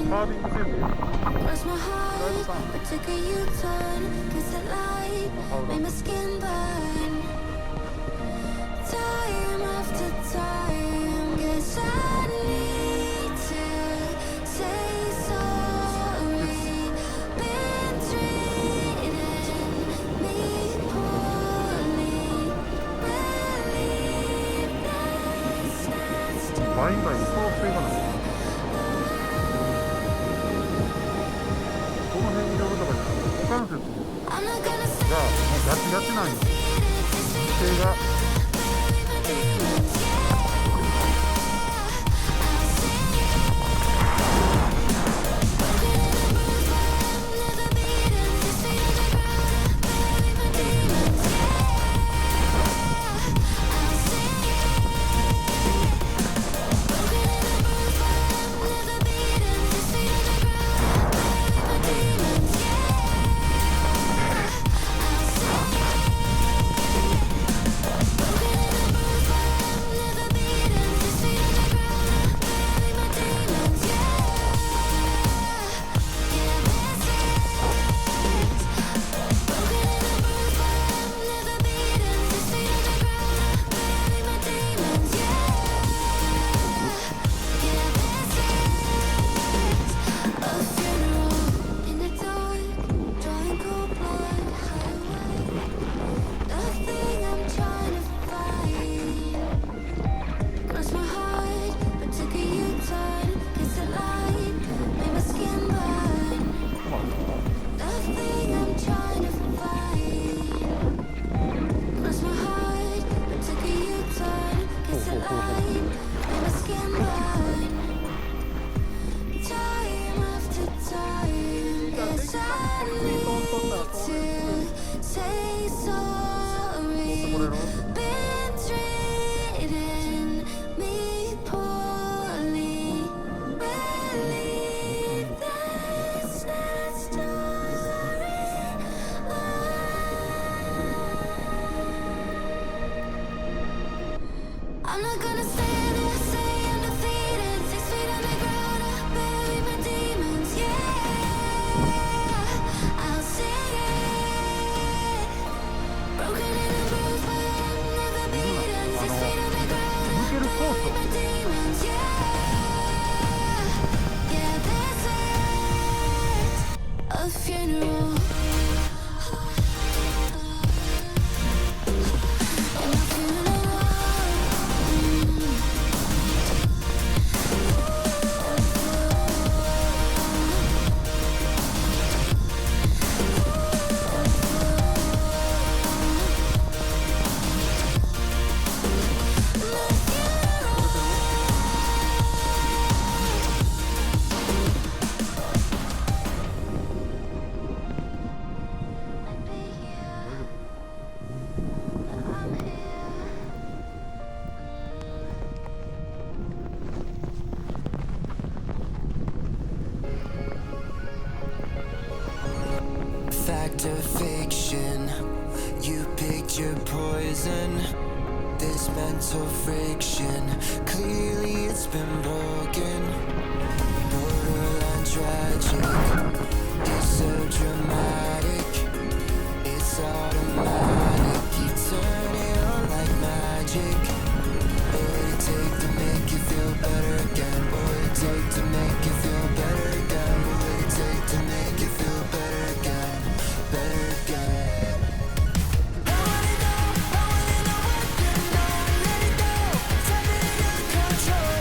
カービングセーフ。ガイドさん。バインバイン操作がない。この辺に乗るとかじゃなくて股関節がガチガチなんよ。姿勢がFact or fiction, you picked your poison. This mental friction, clearly it's been broken. Borderline tragic, it's so dramatic. It's automatic, you turn it on like magic. What would it take to make you feel better again? What would it take to make you feel better again? What would it take to make you feel better again? Better again. I wanna know what you know, let it go. Tap into control.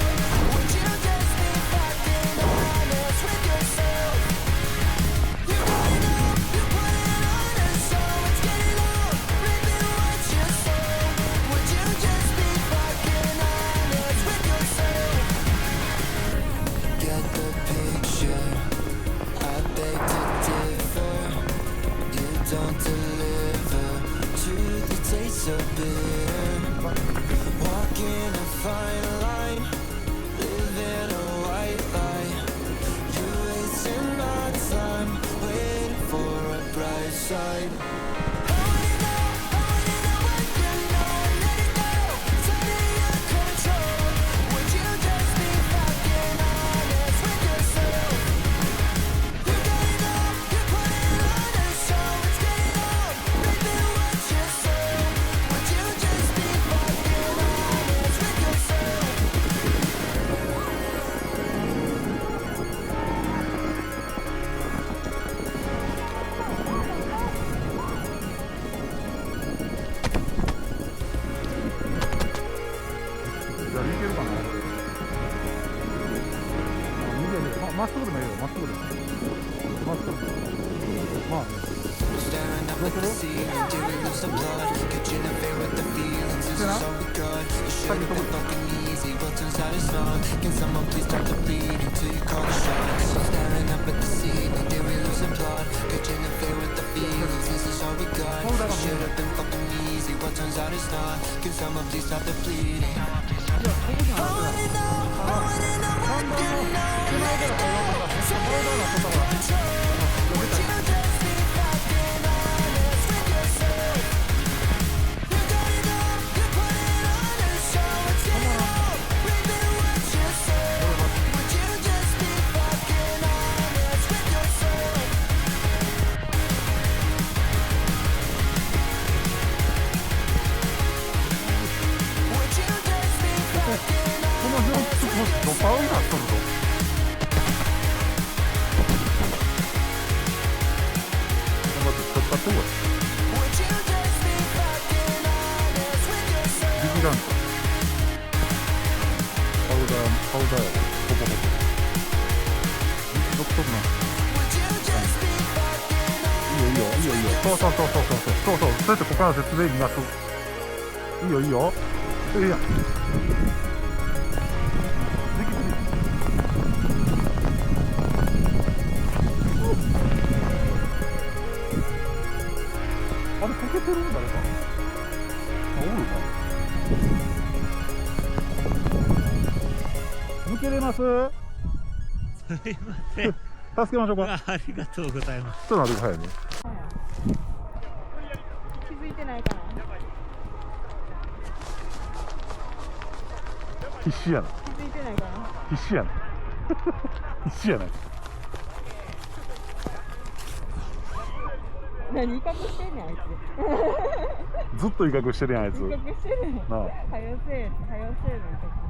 Want you to just be fucking honest with yourself. You wanna know, you put it on us, so let's get it on. まっすぐでもいいよ、まっすぐでも。まっすぐ。まあね。どうする？してな。先に飛ぶ。パウダー取ると頑張って取ったってこいビギラントパウダーやポコポコ独特な、いいよそうそうやってここから説明になすいいよいいやあれ溶けてるん誰か。おるな。抜けれます？すいません。助けましょうか。ありがとうございます。ちょっと待ってくださいね。気づいてないかな。必死やな。気づいてないかな。必死やな。必死やな。何威嚇してんねんあいつ。ずっと威嚇してるやんあいつ。威嚇してるねん。なあ。はよせえの威嚇。